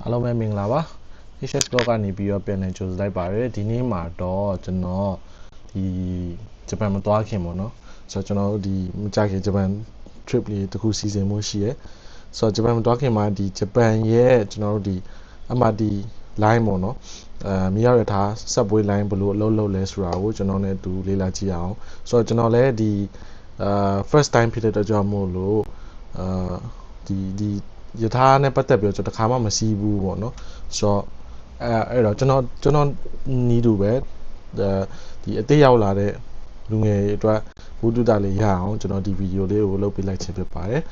အားလုံးပဲမင်္ဂလာပါ HS Blog ကနေပြီးတော့ပြန်လည်ကြိုဆိုလိုက်ပါတယ်ဒီနေ့မှာတော့ကျွန်တော်ဒီဂျပန်မသွားခင်ပေါ့နော်ဆိုတော့ကျွန်တော်ဒီမကြခင်ဂျပန် trip လေးတစ်ခုစီစဉ်မှုရှိရယ်ဆိုတော့ဂျပန်မသွားခင်မှာဒီဂျပန်ရဲ့ကျွန်တော်တို့ဒီ MRT line ပေါ့နော်မြင်ရတဲ့ထား subway line ဘယ်လိုအလုပ်လုပ်လဲဆိုတာကိုကျွန်တော်နဲ့တူလေ့လာကြည့်အောင်ဆိုတော့ကျွန်တော်လည်းဒီfirst time ဖြစ်တဲ့အတွက်ကြောင့်မို့လို့ဒီယထာနဲ့ပတ်သက်ပြီးတော့ကျွန်တော်တစ်ခါမှမစီးဘူးပေါ့နော်ဆိုတော့အဲ့တော့ကျွန်တော်နီးတူပဲဒီအသေးရောက်လာတဲ့လူငယ်တွေအတွက်ဘုဒ္ဓတာလေးရအောင်ကျွန်တော်ဒီဗီဒီယိုလေးကိုလုပ်ပေးလိုက်ခြင်းဖြစ်ပါတယ်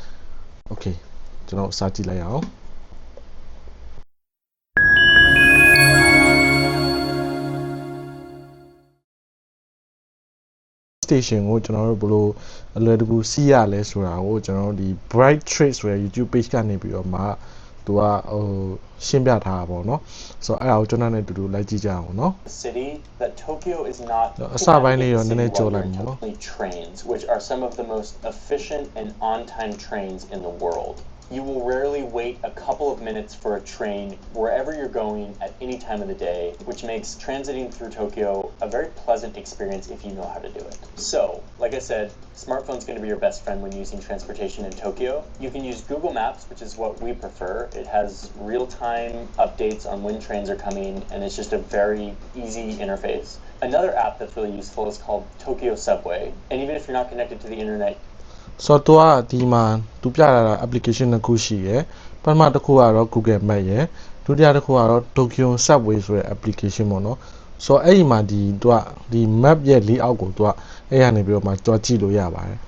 โอเคကျွန်တော်စကြည့်လိုက်အောင်station ကိုကျွန်တော်တို့ဘယ်လိုအလွယ်တကူစီးရလဲဆိုတာကိုကျွန်တော်တို့ဒီ Bright Trade ဆိုတဲ့ YouTube page ကနေပြီးတော့မှသူကရှင်းပြထားတာပေါ့နော်ဆိုတော့အဲ့ဒါကိုကျွန်တော်နဲ့တူတူလိုက်ကြည့်ကြအောင်နော် City that Tokyo is not အစပိုင်းလေးတော့နည်းနည်းကြော်လိုက်မယ်နော် trains which are some of the most efficient and on-time trains in the world. You will rarely wait a couple of minutes for a train wherever you're going at any time of the day, which makes transiting through Tokyo a very pleasant experience if you know how to do it. So, like I said, smartphone's going to be your best friend when using transportation in Tokyo. You can use Google Maps, which is what we prefer. It has real-time updates on when trains are coming, and it's just a very easy interface. Another app that's really useful is called Tokyo Subway, and even if you're not connected to the internet, so တော့ဒီမှာသူပြလာတာ application တစ်ခုရှိရယ်ပထမတစ်ခုကတော့ Google Map ရယ်ဒုတိယတစ်ခုကတော့ Tokyo Subway ဆိုတဲ့ application ပေါ့နော်ဆိုတော့အဲ့ဒီမှာဒီmap ရဲ့လေးအောက်ကိုအဲ့ရနေပြီးတော့မှကြည့်လို့ရပါတယ်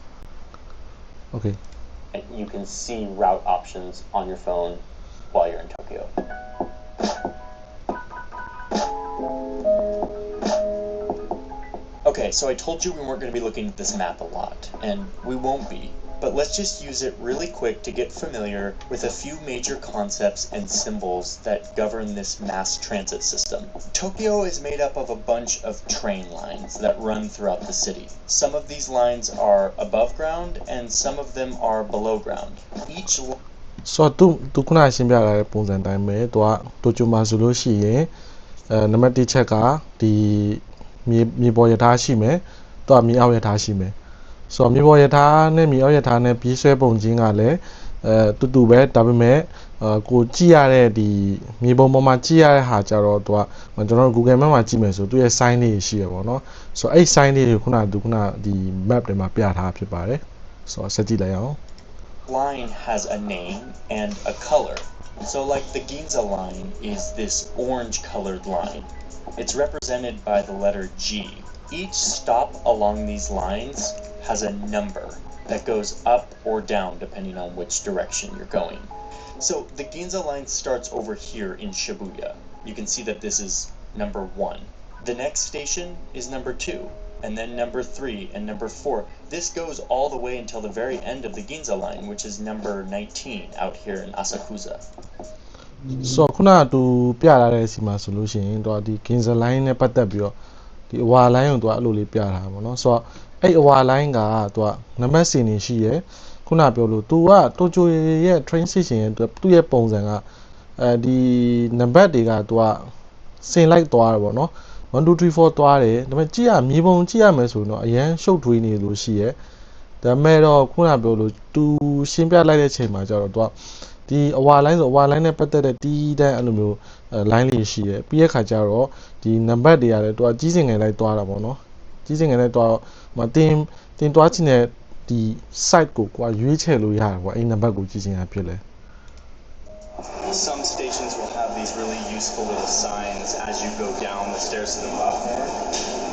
okay you can see route options on your phone while you're in Tokyo. Okay, so I told you we weren't going to be looking at this map a lot, and we won't be, but let's just use it really quick to get familiar with a few major concepts and symbols that govern this mass transit system. Tokyo is made up of a bunch of train lines that run throughout the city. Some of these lines are above ground, and some of them are below ground. Each so သူခုနရှင်းပြလာတဲ့ပုံစံတိုင်းပဲသူကတိုကျိုမှာဆိုလို့ရှိရင်နံပါတ်1ချက်ကဒီမြေပေါ်ရထားရှိမယ်သူကမြေအောက်ရထားရှိမယ်ဆိုတော့မြေပေါ်ရထားနဲ့မြေအောက်ရထားနဲ့ပြေးဆွဲပုံချင်းကလည်းတူပဲဒါပေမဲ့ကိုကြည့်ရတဲ့ဒီမြေပုံပေါ်မှာကြည့်ရတဲ့ဟာကြတော့သူကကျွန်တော်တို့ Google Map မှာကြည့်မယ်ဆိုသူရဲ့ sign လေးရှိရပေါ့နော်ဆိုတော့အဲ့ sign လေးတွေခုနဒီ map တွေမှာပြထားဖြစ်ပါတယ်ဆိုတော့ဆက်ကြည့်လိုက်အောင် line has a name and a color. So like the Ginza line is this orange colored line. It's represented by the letter G. Each stop along these lines has a number that goes up or down depending on which direction you're going. So the Ginza line starts over here in Shibuya. You can see that this is number 1. The next station is number 2, and then number 3 and number 4. This goes all the way until the very end of the Ginza line, which is number 19 out here in Asakusa. so ခုနကသူပြလာတဲ့စီမှာဆိုလို့ရှိရင်တော့ဒီ Ginza line နဲ့ပတ်သက်ပြီးတော့ဒီအဝါ line ကိုသူကအဲ့လိုလေးပြထားတာပေါ့နော်ဆိုတော့အဲ့အဝါ line ကသူကနံပါတ်စီနေရှိရယ်ခုနပြောလို့သူကတိုကျိုရဲ့ train station ရဲ့သူ့ရဲ့ပုံစံကဒီနံပါတ်တွေကသူကစင်လိုက်သွားတယ်ပေါ့နော်1 2 3 4သွားတယ်ဒါပေမဲ့ကြည့်ရမြေပုံကြည့်ရမယ်ဆိုတော့အရန်ရှုပ်ထွေးနေလို့ရှိရယ်ဒါပေမဲ့တော့ခုနပြောလို့သူရှင်းပြလိုက်တဲ့ချိန်မှာကျတော့သူကဒီအဝါ line ဆိုအဝါ line နဲ့ပတ်သက်တဲ့တီးတန်းအဲ့လိုမျိုးline လေးရှိရယ်ပြီးရခါကျတော့ဒီနံပါတ်တွေကလည်းသူကကြီးစင်ငယ်လိုက်သွားတာပေါ့နော်ကြီးစင်ငယ်လိုက်သွားတော့မတင်သွားချင်တဲ့ဒီ site ကိုကွာရွေးချယ်လို့ရတယ်ပေါ့အဲ့နံပါတ်ကိုကြီးစင်ရဖြစ်လဲ Some stations will have these really useful little signs as you go down the stairs to the platform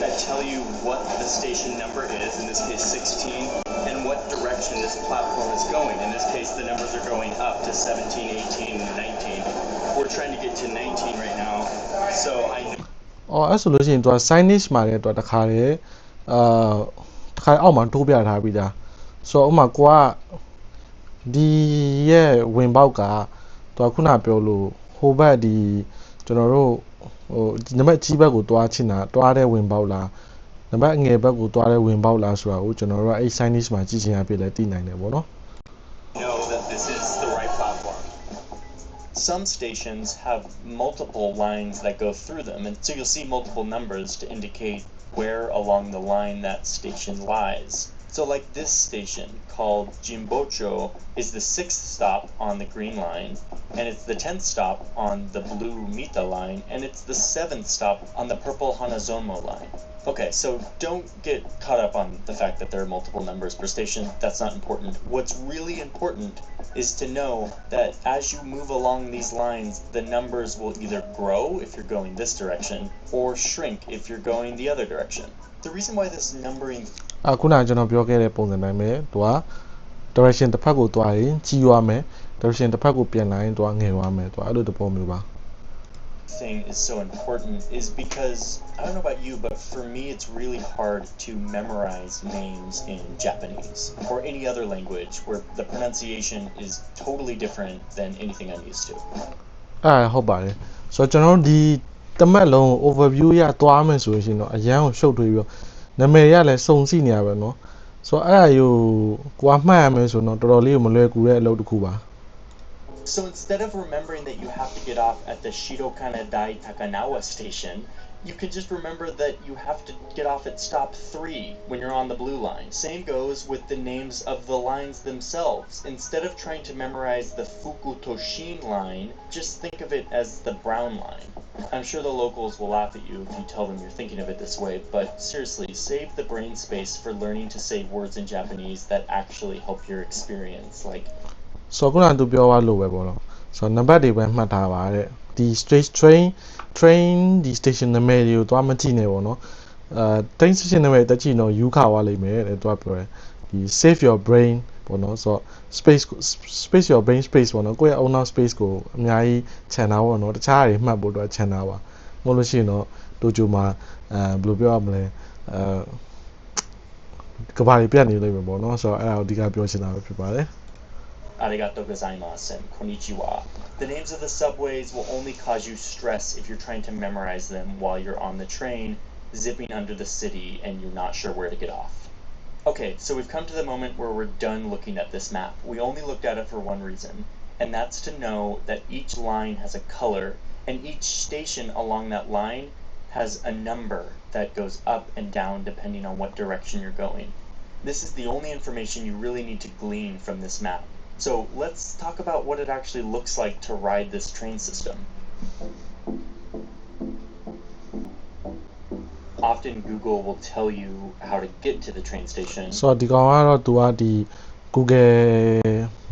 that tell you what the station number is, in this case 16, and what direction this platform is going. In this case, the numbers are going up to 17, 18, and 19. We're trying to get to 19 right now, so I know... အဲ့ဆိုလို့ရှိရင်သူက signage မှာလည်းသူကတခါအောက်မှာတိုးပြထားပြီးသားဆိုတော့ဥပမာကိုကဒီရဲ့ဝင်ပေါက်ကသူကခုနပြောလို့ဟိုဘက်ဒီကျွန်တော်တို့ဒီနံပါတ်ကြီးဘက်ကိုတွားချင်တာတွားတဲ့ဝင်ပေါက်လားနံပါတ်ငယ်ဘက်ကိုတွားတဲ့ဝင်ပေါက်လားဆိုတာကိုကျွန်တော်တို့အဲ့ signage မှာကြည့်ချင်ရဖြစ်လဲသိနိုင်တယ်ပေါ့နော် Some stations have multiple lines that go through them, and so you'll see multiple numbers to indicate where along the line that station lies. So like this station called Jimbocho is the 6th stop on the green line, and it's the 10th stop on the blue Mita line, and it's the 7th stop on the purple Hanazomo line. Okay, so don't get caught up on the fact that there are multiple numbers per station. That's not important. What's really important is to know that as you move along these lines, the numbers will either grow if you're going this direction, or shrink if you're going the other direction. The reason why this numbering အခုနကျွန်တော်ပြောခဲ့တဲ့ပုံစံတိုင်းပဲသူက direction တစ်ဖက်ကိုတွားရင်ကြီးရွာမယ် direction တစ်ဖက်ကိုပြန်လာရင်သူကငယ်သွားမယ်သူကအဲ့လိုသဘောမျိုးပါ thing is so important is because I don't know about you, but for me it's really hard to memorize names in Japanese or any other language where the pronunciation is totally different than anything I'm used to. ဟုတ်ပါတယ်ဆိုတော့ကျွန်တော်တို့ဒီတမက်လုံး overview ရသွားမယ်ဆိုရင်တော့အရန်ကိုရှုပ်ထွေးပြီးတော့နာမည်ရလည်းစုံစီနေရပဲเนาะဆိုတော့အဲ့အယူကိုကမှတ်ရမယ်ဆိုတော့တော်တော်လေးကိုမလွယ်ကူတဲ့အလုပ်တစ်ခုပါ So instead of remembering that you have to get off at the Shirokanadai Takanawa station, you can just remember that you have to get off at stop 3 when you're on the blue line. Same goes with the names of the lines themselves. Instead of trying to memorize the Fukutoshin line, just think of it as the brown line. I'm sure the locals will laugh at you if you tell them you're thinking of it this way, but seriously, save the brain space for learning to say words in Japanese that actually help your experience. Like, ဆိုတော့ခုနကသူပြောသွားလို့ပဲပေါ့နော်ဆိုတော့နံပါတ်တွေပဲမှတ်ထားပါတဲ့ဒီ straight train ဒီ station နာမည်တွေကိုသွားမကြည့်နဲ့ပေါ့နော်train station နာမည်တက်ကြည့်တော့ယူခါသွားလိမ့်မယ်တဲ့သူကပြောတယ်ဒီ save your brain ပေါ့နော်ဆိုတော့ space your brain space ပေါ့နော်ကိုယ့်ရဲ့အုံနောက် space ကိုအများကြီးခြံထားပေါ့နော်တခြားတွေမှတ်ဖို့တော့ခြံထားပါမဟုတ်လို့ရှိရင်တော့တိုကျိုမှာဘယ်လိုပြောရမလဲကဘာတွေပြတ်နေလိမ့်မယ်ပေါ့နော်ဆိုတော့အဲ့ဒါကိုအဓိကပြောချင်တာပဲဖြစ်ပါတယ် Arigato gozaimasu and konnichiwa. The names of the subways will only cause you stress if you're trying to memorize them while you're on the train, zipping under the city, and you're not sure where to get off. Okay, so we've come to the moment where we're done looking at this map. We only looked at it for one reason, and that's to know that each line has a color, and each station along that line has a number that goes up and down depending on what direction you're going. This is the only information you really need to glean from this map. So let's talk about what it actually looks like to ride this train system. Often Google will tell you how to get to the train station. So ဒီကောင်ကတော့သူကဒီ Google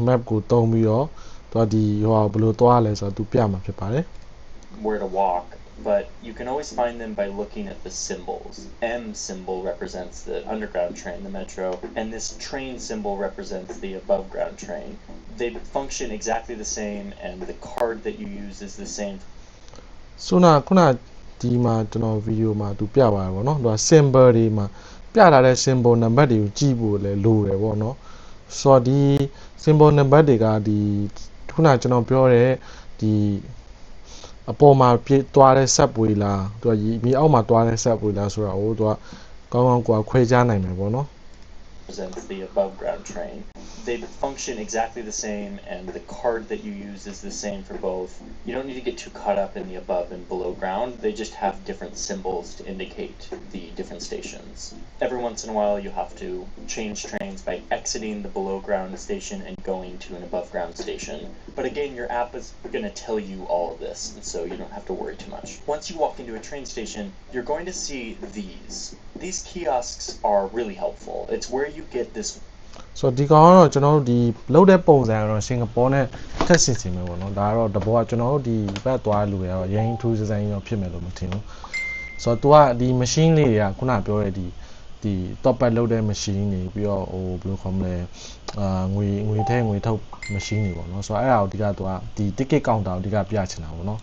Map ကိုတုံးပြီးတော့သူကဒီဟိုဘယ်လိုသွားလဲဆိုတော့သူပြမှာဖြစ်ပါတယ် Where to walk, but you can always find them by looking at the symbols. M symbol represents the underground train, the metro, and this train symbol represents the above ground train. They function exactly the same, and the card that you use is the same. So ခုနဒီမှာကျွန်တော်ဗီဒီယိုမှာသူပြပါတယ်ဗောနော်သူက symbol တွေမှာပြထားတဲ့ symbol နံပါတ်တွေကိုကြည့်ဖို့လည်းလိုတယ်ဗောနော်ဆိုတော့ဒီ symbol နံပါတ်တွေကဒီခုနကျွန်တော်ပြောတဲ့ဒီအပေါ်မှာပြသွားတဲ့ subway လားသူကမြေအောက်မှာသွားတဲ့ subway လားဆိုတာကိုသူကကောင်းကောင်းကိုခွဲခြားနိုင်မယ်ဗောနော် Represents the above ground train. They function exactly the same, and the card that you use is the same for both. You don't need to get too caught up in the above and below ground. They just have different symbols to indicate the different stations. Every once in a while you have to change trains by exiting the below ground station and going to an above ground station. But again, your app is going to tell you all of this, and so you don't have to worry too much. Once you walk into a train station, you're going to see these. These kiosks are really helpful. It's where you get this. So ဒီကောင်ကတော့ကျွန်တော်တို့ဒီလောက်တဲ့ပုံစံကတော့စင်ကာပူနဲ့ထက်ဆင်မယ်ပေါ့နော်ဒါကတော့တဘောကကျွန်တော်တို့ဒီဘက်သွားလို့ရတော့ရင်းထူးစစိုင်းရောဖြစ်မယ်လို့မထင်ဘူးဆိုတော့ तू ကဒီ machine လေးတွေကခုနပြောတဲ့ဒီ top up လုပ်တဲ့ machine တွေပြီးတော့ဟိုဘယ်လိုခေါ်မလဲငွေထဲငွေထုတ် machine တွေပေါ့နော်ဆိုတော့အဲ့ဒါကိုအဓိက तू ကဒီ ticket counter ကိုအဓိကပြချင်တာပေါ့နော်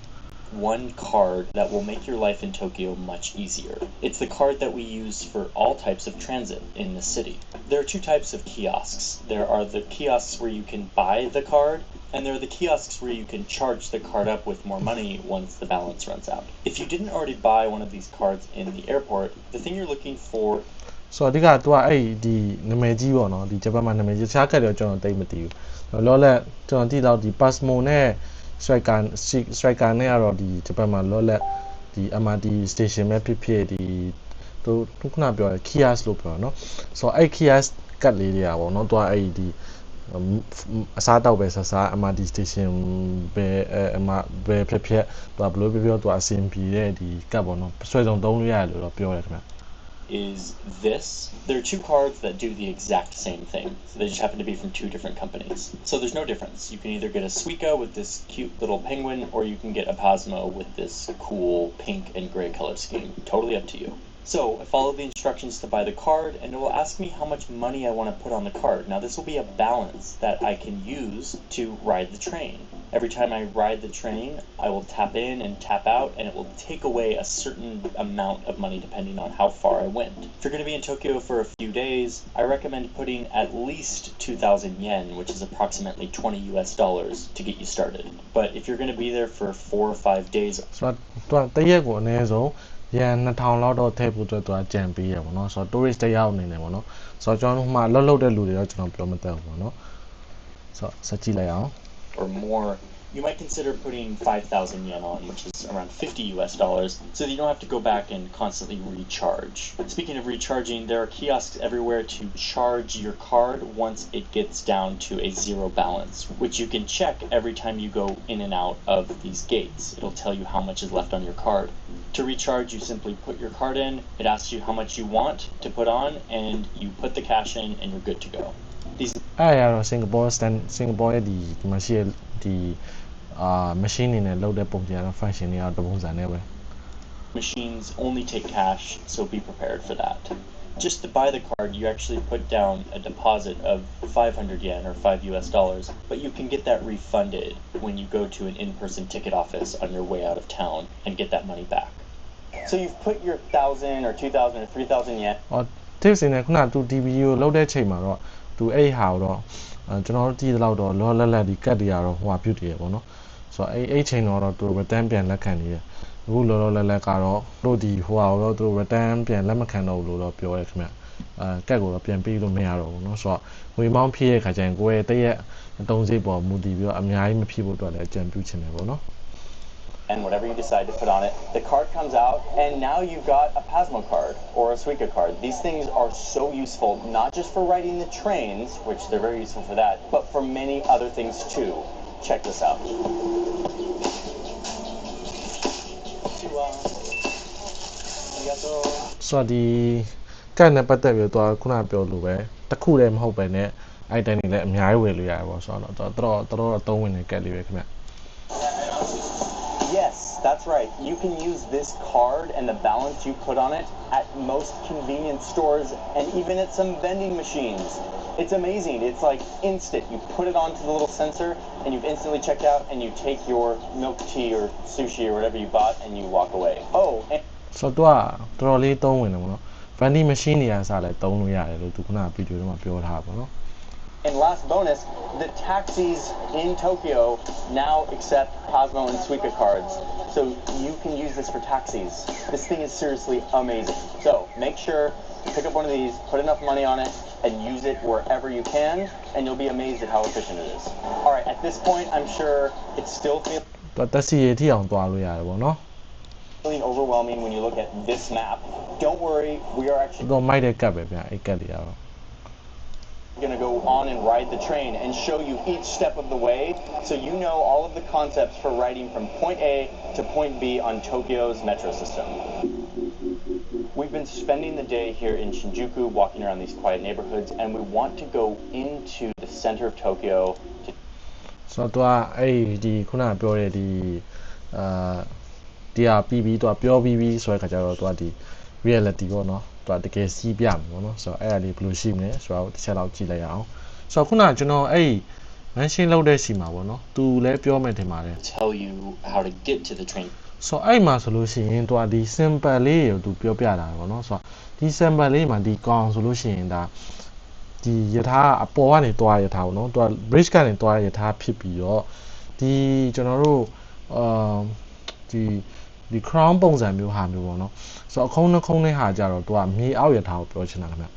One card that will make your life in Tokyo much easier. It's the card that we use for all types of transit in the city. There are two types of kiosks. There are the kiosks where you can buy the card, and there are the kiosks where you can charge the card up with more money once the balance runs out. If you didn't already buy one of these cards in the airport, the thing you're looking for So အဓိက तू ကအဲ့ဒီနာမည်ကြီးပေါ့နော်ဒီဂျပန်မှာနာမည်ကြီးတခြားကတ်တော့ကျွန်တော်သိမသိဘူးလောလက်ကျွန်တော်သိတော့ဒီ Pasmo နဲ့ striker နဲ့ကတော့ဒီဂျပန်မှာလောလက်ဒီ MRT station ပဲဖြစ်ဒီသူခုနပြောတယ် kiosk လို့ပြောเนาะဆိုတော့အဲ့ kiosk ကတ်လေးတွေကပေါ့เนาะသူကအဲ့ဒီအစားတောက်ပဲဆာ MRT station ပဲဖြစ်သူကဘလို့ပြောသူအဆင်ပြေတဲ့ဒီကတ်ပေါ့เนาะဆွဲဆောင်သုံးလို့ရတယ်လို့တော့ပြောတယ်ခင်ဗျ is this. There are two cards that do the exact same thing. So they just happen to be from two different companies. So there's no difference. You can either get a Suica with this cute little penguin, or you can get a Pasmo with this cool pink and gray color scheme. Totally up to you. So I follow the instructions to buy the card, and it will ask me how much money I want to put on the card. Now this will be a balance that I can use to ride the train. Every time I ride the train, I will tap in and tap out, and it will take away a certain amount of money depending on how far I went. If you're going to be in Tokyo for a few days, I recommend putting at least 2,000 yen, which is approximately $20 to get you started. But if you're going to be there for 4 or 5 days, so တရက်ကိုအနည်းဆုံးရန်2000လောက်တော့ထည့်ဖို့အတွက်သူကကြံပေးရပါတော့ဆိုတော့ tourist တယောက်အနေနဲ့ပေါ့နော်ဆိုတော့ကျွန်တော်တို့မှလှုပ်တဲ့လူတွေတော့ကျွန်တော်ပြောမတတ်ဘူးပေါ့နော်ဆိုတော့ဆက်ကြည့်လိုက်အောင် or more, you might consider putting 5,000 yen on, which is around $50 so that you don't have to go back and constantly recharge. Speaking of recharging, there are kiosks everywhere to charge your card once it gets down to a zero balance, which you can check every time you go in and out of these gates. It'll tell you how much is left on your card. To recharge, you simply put your card in, it asks you how much you want to put on, and you put the cash in, and you're good to go. These အဲ့ရတော့ Singapore ရဲ့ဒီမရှိဒီmachine နေနဲ့လုပ်တဲ့ပုံစံတော့ function တွေတော့တပုံစံနဲ့ပဲ machines only take cash, so be prepared for that. Just to buy the card, you actually put down a deposit of 500 yen or $5, but you can get that refunded when you go to an in-person ticket office on your way out of town and get that money back. So you've put your 1,000 or 2,000 or 3,000 yen. တစ်စင်းနဲ့ခုနကသူ DVU လောက်တဲ့ချိန်မှာတော့သူအဲ့ဟာတော့ကျွန်တော်တို့ကြည့်တော့လောလက်ဒီကတ်တွေကတော့ဟိုဟာပြုတ်တယ်ပေါ့နော်ဆိုတော့အဲ့ချိန်တော့သူ return ပြန်လက်ခံနေတယ်အခုလောလက်ကတော့တို့ဒီဟိုဟာတော့သူ return ပြန်လက်မခံတော့ဘူးလို့တော့ပြောရဲခင်ဗျကတ်ကိုတော့ပြန်ပေးလို့မရတော့ဘူးเนาะဆိုတော့ငွေမောင်းဖြည့်ရခါကျရင်ကိုယ့်ရဲ့တရက်အတုံးစိတ်ပေါ်မူတည်ပြီးတော့အများကြီးမဖြစ်ဖို့အတွက်လည်းအကြံပြုချင်တယ်ပေါ့နော် and whatever you decide to put on it, the card comes out, and now you've got a Pasmo card or a Suica card. These things are so useful, not just for riding the trains, which they're very useful for that, but for many other things too. Check this out. So ဒီကတ်နဲ့ပတ်သက်ပြီးတော့ခုနပြောလို့ပဲတစ်ခုတည်းမဟုတ်ပဲနဲ့ item တွေလည်းအများကြီးဝယ်လို့ရတယ်ပေါ့ဆိုတော့တော်အသုံးဝင်တဲ့ကတ်လေးပဲခင်ဗျ Yes, that's right. You can use this card and the balance you put on it at most convenience stores and even at some vending machines. It's amazing. It's like instant. You put it onto the little sensor and you've instantly checked out and you take your milk tea or sushi or whatever you bought and you walk away. Oh, and so တော့တော်တော်လေးသုံးဝင်တယ်ပေါ့နော် vending machine တွေကစလည်းသုံးလို့ရတယ်လို့သူခုနကဗီဒီယိုထဲမှာပြောထားပါပေါ့နော် And last bonus, the taxis in Tokyo now accept Pasmo and Suica cards. So you can use this for taxis. This thing is seriously amazing. So make sure you pick up one of these, put enough money on it, and use it wherever you can, and you'll be amazed at how efficient it is. All right, at this point, I'm sure it's still feeling overwhelming when you look at this map. Don't worry, we are actually going to go on and ride the train and show you each step of the way so you know all of the concepts for riding from point A to point B on Tokyo's metro system. We've been spending the day here in Shinjuku walking around these quiet neighborhoods and we want to go into the center of Tokyo to so တော့အဲ့ဒီခုနပြောတဲ့ဒီတရားပြီးပြီးတော့ပြောပြီးဆိုတဲ့ခါကျတော့သူကဒီ reality ပေါ့နော်သူကတကယ်စီးပြမှာပေါ့နော်ဆိုတော့အဲ့ဒါလေးဘယ်လိုရှိမလဲဆိုတော့တစ်ချက်လောက်ကြည့်လိုက်အောင်ဆိုတော့ခုနကကျွန်တော်အဲ့ mention လုပ်တဲ့စီမှာပေါ့နော်သူလည်းပြောမယ်ထင်ပါတယ် tell you how to get to the train ဆိုတော့အဲ့မှာဆိုလို့ရှိရင်သူကဒီ simple လေးကိုသူပြောပြတာပေါ့နော်ဆိုတော့ဒီ simple လေးမှာဒီကောင်ဆိုလို့ရှိရင်ဒါဒီယထာအပေါ်ကနေတွားယထာပေါ့နော်သူက bridge ကနေတွားယထာဖြစ်ပြီးတော့ဒီကျွန်တော်တို့ဒီ crown ပုံစံမျိုးဟာမျိုးပေါ့နော်ဆိုတော့အခုံးနှခုံးနဲ့ဟာကြတော့သူကမြေအောက်ယထာကိုပြောချင်တာခင်ဗျ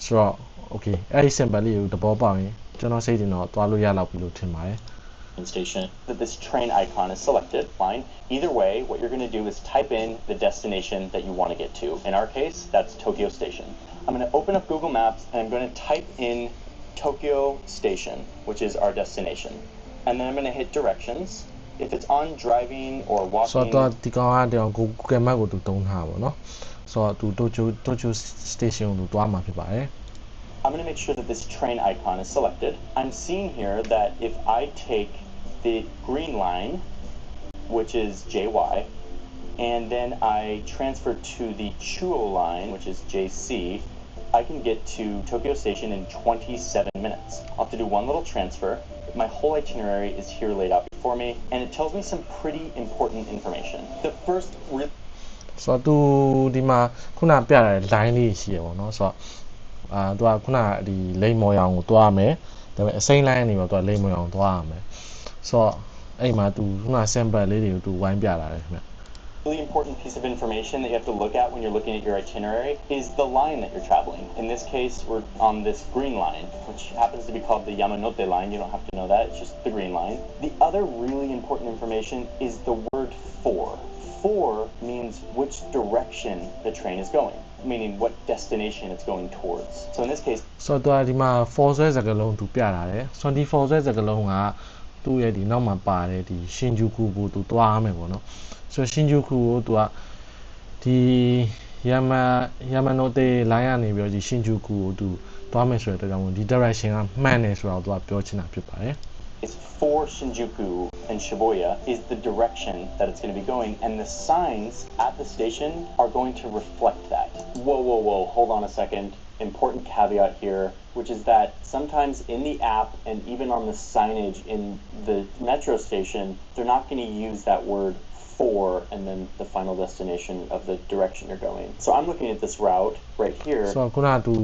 ဆိုတော့ okay အဲ့ဒီ simple လေးကိုသဘောပေါက်ရင်ကျွန်တော်စိတ်တင်တော့တွားလို့ရလောက်ပြီလို့ထင်ပါတယ် station that this train icon is selected. Fine. Either way, what you're going to do is type in the destination that you want to get to. In our case, that's Tokyo Station. I'm going to open up Google Maps and I'm going to type in Tokyo Station, which is our destination. And then I'm going to hit directions. If it's on driving or walking. So တော့ဒီကောင်ကတောင် Google Map ကိုသူတုံးထားပါเนาะဆိုတော့သူ Tokyo Station ကိုသူသွားမှာဖြစ်ပါတယ် I'm going to make sure that this train icon is selected. I'm seeing here that if I take the green line, which is JY, and then I transfer to the Chuo line, which is JC, I can get to Tokyo Station in 27 minutes. I'll have to do one little transfer. My whole itinerary is here laid out before me, and it tells me some pretty important information. The first so သူဒီမှာခုနပြတဲ့ line လေးရှိရပါတော့เนาะဆိုတော့သူကခုနဒီလိမ့်မော်ရောင်ကိုတွားမယ်ဒါပေမဲ့အစိမ်း line နေတော့သူကလိမ့်မော်ရောင်တွားရမယ်ဆိုတော့အဲ့မှာသူခုန sample လေးတွေကိုသူဝိုင်းပြလာတယ်ခင်ဗျ really important piece of information that you have to look at when you're looking at your itinerary is the line that you're traveling. In this case, we're on this green line, which happens to be called the Yamanote line. You don't have to know that, it's just the green line. The other really important information is the word for. For means which direction the train is going, meaning what destination it's going towards. So in this case, so သူကဒီမှာ for ဆွဲစကားလုံးသူပြလာတယ်ဆိုတော့ဒီ for ဆွဲစကားလုံးကသူ့ရဲ့ဒီနောက်မှာပါတယ်ဒီ Shinjuku ကိုသူတွားမယ်ပေါ့နော်ဆိုတော့ Shinjuku ကိုသူကဒီ Yamanote line ကနေပြီးတော့ဒီ Shinjuku ကိုသူတွားမယ်ဆိုတဲ့အတွက်ကြောင့်ဒီ direction ကမှန်တယ်ဆိုတော့သူကပြောချင်တာဖြစ်ပါတယ် for Shinjuku and Shibuya is the direction that it's going to be going, and the signs at the station are going to reflect that. Whoa, hold on a second. Important caveat here, which is that sometimes in the app and even on the signage in the metro station, they're not going to use that word for and then the final destination of the direction you're going. So I'm looking at this route right here. So ခုနကသူ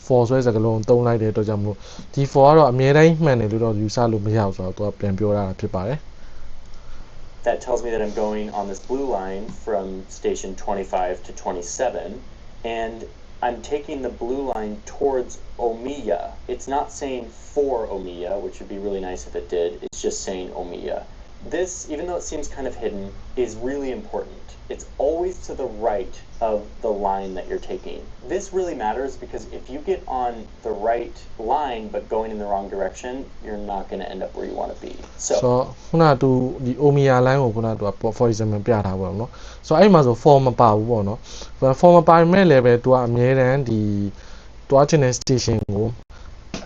for ဆွဲစကားလုံးတုံးလိုက်တဲ့အတွက်ကြောင့်မို့ဒီ for ကတော့အမြဲတမ်းမှန်တယ်လို့တော့ယူဆလို့မရဘူးဆိုတော့သူကပြန်ပြောတာဖြစ်ပါတယ် That tells me that I'm going on this blue line from station 25 to 27 and I'm taking the blue line towards Omiya. It's not saying for Omiya, which would be really nice if it did. It's just saying Omiya. This, even though it seems kind of hidden, is really important. It's always to the right of the line that you're taking. This really matters because if you get on the right line but going in the wrong direction, you're not going to end up where you want to be. So ခုနကသူဒီ Omiya line ကိုခုနကသူ for example ပြထားပါတော့เนาะဆိုတော့အဲ့မှာဆို for မပါဘူးပေါ့เนาะ for မပါမဲ့လည်းပဲသူကအမြဲတမ်းဒီတွားချင်တဲ့ station ကို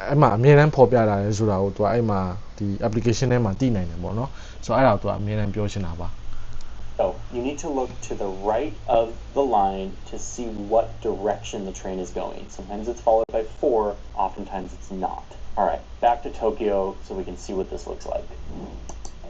အဲ့မှာအမြဲတမ်းပေါ်ပြတာလဲဆိုတာကိုသူကအဲ့မှာဒီ application ထဲမှာသိနိုင်တယ်ပေါ့เนาะဆိုတော့အဲ့ဒါကိုသူကအမြဲတမ်းပြောချင်တာပါ So you need to look to the right of the line to see what direction the train is going. Sometimes it's followed by for, oftentimes it's not. All right, back to Tokyo so we can see what this looks like.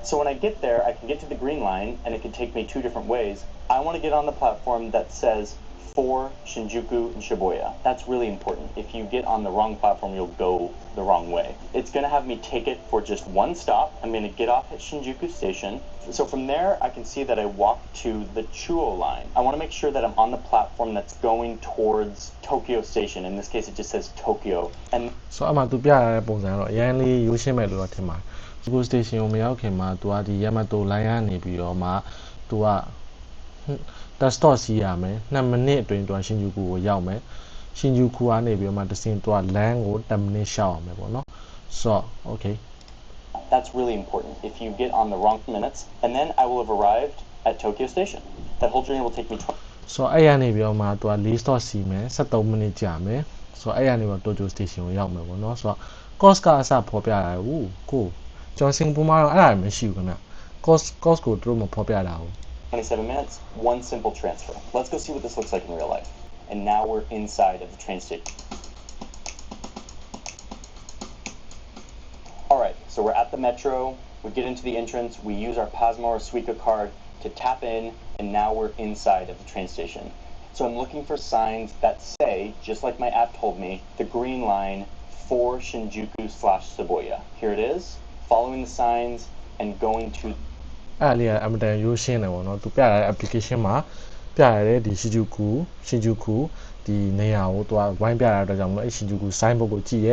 So when I get there, I can get to the green line and it can take me two different ways. I want to get on the platform that says for Shinjuku and Shibuya. That's really important. If you get on the wrong platform, you'll go the wrong way. It's going to have me take it for just one stop. I'm going to get off at Shinjuku Station. So from there, I can see that I walk to the Chuo line. I want to make sure that I'm on the platform that's going towards Tokyo Station. In this case, it just says Tokyo. And so အမှသူပြရတဲ့ပုံစံကတော့အရင်လေးရိုးရှင်းမဲ့လို့တော့ထင်ပါတယ် Tokyo Station ကိုမရောက်ခင်မှာသူကဒီ Yamato line ကနေပြီးတော့မှသူက that stop စီးရမယ်2မိနစ်အတွင်းသူက Shinjuku ကိုရောက်မယ် Shinjuku ကနေပြီးတော့မှတစ်စင်းသူက land ကို10မိနစ်ရှောက်အောင်မယ်ပေါ့နော် so okay that's really important. If you get on the wrong minutes, and then I will have arrived at Tokyo Station. That whole journey will take me 20. So အဲ့ရနေပြီးတော့မှသူက4 stop စီးမယ်13မိနစ်ကြာမယ် so အဲ့ရနေပြီးတော့ Tokyo Station ကိုရောက်မယ်ပေါ့နော် so cost ကအစဖော်ပြရတယ်ဟူးကိုကျွန်တော်စင်ကာပူမှာတော့အဲ့ဒါမရှိဘူးခင်ဗျ cost ကိုသူတို့မဖော်ပြတာဘူး 27 minutes, one simple transfer. Let's go see what this looks like in real life. And now we're inside of the train station. All right, so we're at the metro. We get into the entrance. We use our Pasmo or Suica card to tap in, and now we're inside of the train station. So I'm looking for signs that say, just like my app told me, the green line for Shinjuku/Shibuya. Here it is. Following the signs and going to အဲ့လေးကအမတန်ရိုးရှင်းတယ်ပေါ့နော်သူပြရတဲ့ application မှာပြရတဲ့ဒီ Shinjuku ဒီနေရာကိုသူကဝိုင်းပြရတဲ့အတွက်ကြောင့်မလို့အဲ့ Shinjuku sign board ကိုကြည့်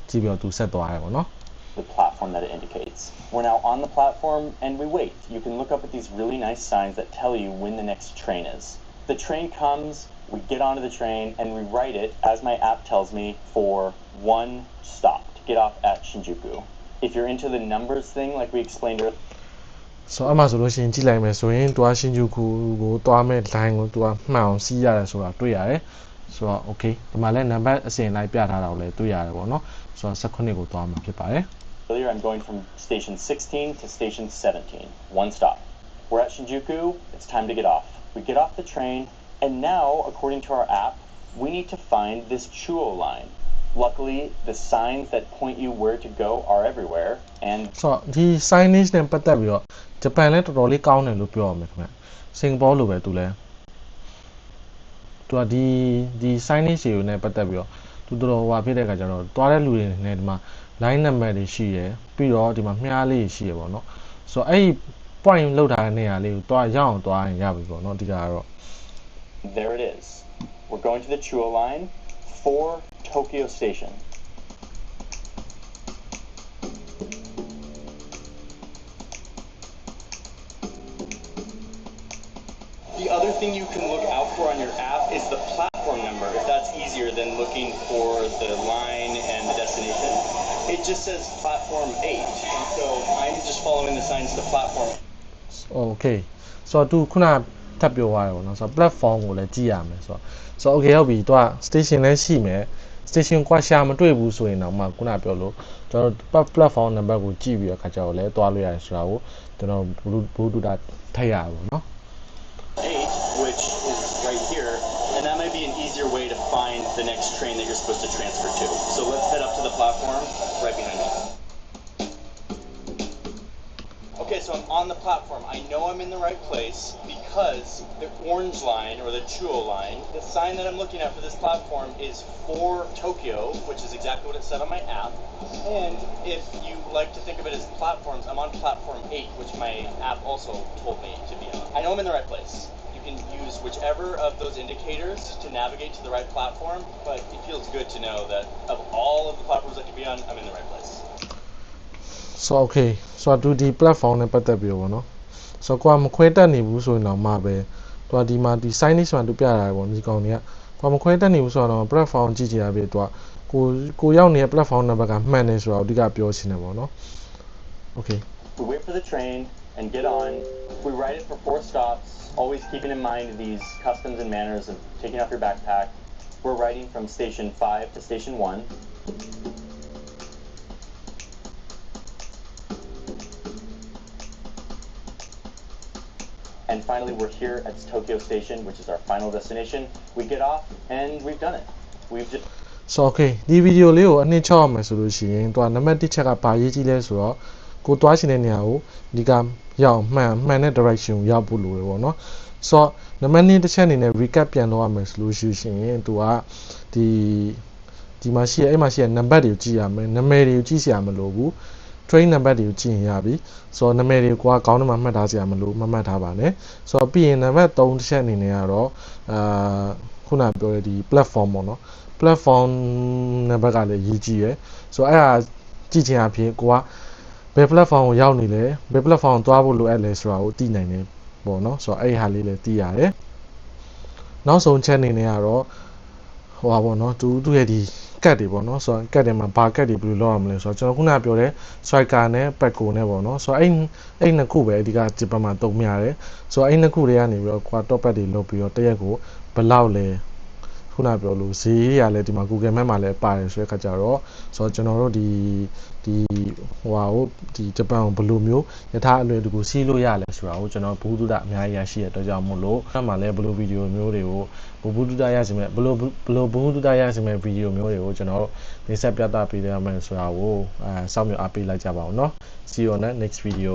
ပြီးတော့သူဆက်သွားတယ်ပေါ့နော် the platform that it indicates. We're now on the platform and we wait. You can look up at these really nice signs that tell you when the next train is. The train comes, we get onto the train and we write it, as my app tells me, for one stop to get off at Shinjuku. If you're into the numbers thing like we explained earlier, so အမှဆိုလို့ရှိရင်ကြည့်လိုက်မယ်ဆိုရင်တွားရှင်ဂျူကူကိုတွားမဲ့ line ကိုတွားမှန်အောင်စီးရတယ်ဆိုတာတွေ့ရတယ်ဆိုတော့ okay ဒီမှာလည်းနံပါတ်အစဉ်လိုက်ပြထားတာကိုလည်းတွေ့ရတယ်ပေါ့နော်ဆိုတော့18ကိုတွားမှာဖြစ်ပါတယ် earlier I'm going from station 16 to station 17. One stop. We're at Shinjuku. It's time to get off. We get off the train, and now, according to our app, we need to find this Chuo line. Luckily, the signs that point you where to go are everywhere, and so ဒီ signage နဲ့ပတ်သက်ပြီးတော့ဂျပန်လည်းတော်တော်လေးကောင်းတယ်လို့ပြောရမယ်ခင်ဗျစင်ကာပူလိုပဲသူလည်းသူကဒီ signage တွေကိုနဲ့ပတ်သက်ပြီးတော့သူတော်တော်ဟွာဖြစ်တဲ့အခါကျတော့တွားတဲ့လူတွေနဲ့ဒီမှာ line number တွေရှိရယ်ပြီးတော့ဒီမှာမြားလေးရှိရယ်ပေါ့နော်ဆိုတော့အဲ့ဒီ point လောက်ထားတဲ့နေရာလေးကိုတွားရအောင်တွားရင်ရပြီပေါ့နော်ဒီကတော့ there it is. We're going to the Chuo line for Tokyo Station. The other thing you can look out for on your app is the platform number, if that's easier than looking for the line and the destination. It just says platform 8, and so I'm just following the signs to platform. okay ဆိုတော့သူခုနထပ်ပြောသွားတယ်ပေါ့နော်ဆိုတော့ platform ကိုလည်းကြည့်ရမယ်ဆိုတော့ okay ဟုတ်ပြီသူက station လည်းရှိမယ် station ကွာရှာမတွေ့ဘူးဆိုရင်တော့မှခုနပြောလို့ကျွန်တော် platform number ကိုကြည့်ပြီးတော့ခါကြတော့လည်းတွားလို့ရတယ်ဆိုတာကိုကျွန်တော် Bluetooth ထည့်ရပါဘူးเนาะ 8, which is right here, and that might be an easier way to find the next train that you're supposed to transfer to. So let's head up to the platform right behind me. Okay, so I'm on the platform. I know I'm in the right place because the orange line, or the Chuo line, the sign that I'm looking at for this platform is for Tokyo, which is exactly what it said on my app. And if you like to think of it as platforms, I'm on platform 8, which my app also told me to be on. I know I'm in the right place. You can use whichever of those indicators to navigate to the right platform, but it feels good to know that of all of the platforms I could be on, I'm in the right place. so okay so သူဒီ platform နဲ့ပတ်သက်ပြီးပေါ့နော် so ကွာမခွဲတတ်နေဘူးဆိုရင်တော့မှပဲသူကဒီမှာဒီ signage မှာသူပြတာပေါ့ဒီကောင်တွေကကွာမခွဲတတ်နေဘူးဆိုတော့ platform ကြည့်ကြရပြီသူကကိုရောက်နေတဲ့ platform number ကမှန်တယ်ဆိုတော့အဓိကပြောချင်တယ်ပေါ့နော် okay we wait for the train and get on. We ride it for 4 stops, always keeping in mind these customs and manners of taking off your backpack. We're riding from station 5 to station 1. And finally, we're here at Tokyo Station, which is our final destination. We get off, and we've done it. We've just... so okay ဒီ video လေးကိုအနှစ်ချောက်အောင်မယ်ဆိုလို့ရှိရင်သူကနံပါတ်1ချက်ကဘာရေးကြည့်လဲဆိုတော့ကိုတွားရှင်တဲ့နေရာကိုဒီကရောက်မှန်တဲ့ direction ကိုရောက်ဖို့လိုတယ်ပေါ့နော်ဆိုတော့နံပါတ်2တစ်ချက်အနေနဲ့ recap ပြန်လုပ်ရမယ်ဆိုလို့ရှိရင်သူကဒီမှာရှိရအဲ့မှာရှိရနံပါတ်တွေကိုကြည့်ရမယ်နာမည်တွေကိုကြည့်စရာမလိုဘူး train number တွေကိုကြည့်ရင်ရပြီဆိုတော့နာမည်တွေကိုခေါင်းထဲမှာမှတ်ထားစရာမလိုမမှတ်ထားပါနဲ့ဆိုတော့ပြီးရင်နံပါတ်3တစ်ချက်အနေနဲ့ကတော့ခုနပြောတဲ့ဒီ platform ပေါ့နော် platform number ကလည်းရေးကြည့်ရယ်ဆိုတော့အဲ့ဒါကြည့်ချင်အဖြစ်ကိုကဘယ် platform ကိုရောက်နေလဲဘယ် platform ကိုသွားဖို့လိုအပ်လဲဆိုတာကိုသိနိုင်တယ်ပေါ့နော်ဆိုတော့အဲ့ဒီဟာလေးလည်းသိရတယ်နောက်ဆုံးချက်အနေနဲ့ကတော့ဟိုပါပေါ့နော်သူရဲ့ဒီကတ်တွေပေါ့နော်ဆိုတော့ကတ်တွေမှာဘာကတ်တွေဘယ်လိုလုပ်ရမလဲဆိုတော့ကျွန်တော်ခုနပြောတဲ့ striker နဲ့ pack နဲ့ပေါ့နော်ဆိုတော့အဲ့နှစ်ခုပဲအဓိကဂျပန်မှာတုံးများတယ်ဆိုတော့အဲ့နှစ်ခုတွေကနေပြီးတော့ top pack တွေလုပ်ပြီးတော့တရက်ကိုဘယ်လောက်လဲခုနပြောလို့ဈေးရလဲဒီမှာ Google Map မှာလည်းပါတယ်ဆိုတဲ့ခါကျတော့ဆိုတော့ကျွန်တော်တို့ဒီဟိုဟာကိုဒီဂျပန်ကိုဘယ်လိုမျိုးယထာအလွယ်တကူစီးလို့ရလဲဆိုတာကိုကျွန်တော်ဘူးတုဒအများကြီးရရှိရတဲ့အတွက်ကြောင့်မို့လို့အဲ့မှာလည်းဘယ်လိုဗီဒီယိုမျိုးတွေကိုဘူးတုဒရရှိမယ်ဘယ်လိုဘူးတုဒရရှိမယ်ဗီဒီယိုမျိုးတွေကိုကျွန်တော်တင်ဆက်ပြသပေးရမယ်ဆိုတာကိုစောင့်မျှော်အားပေးလိုက်ကြပါဦးเนาะ See you on the next video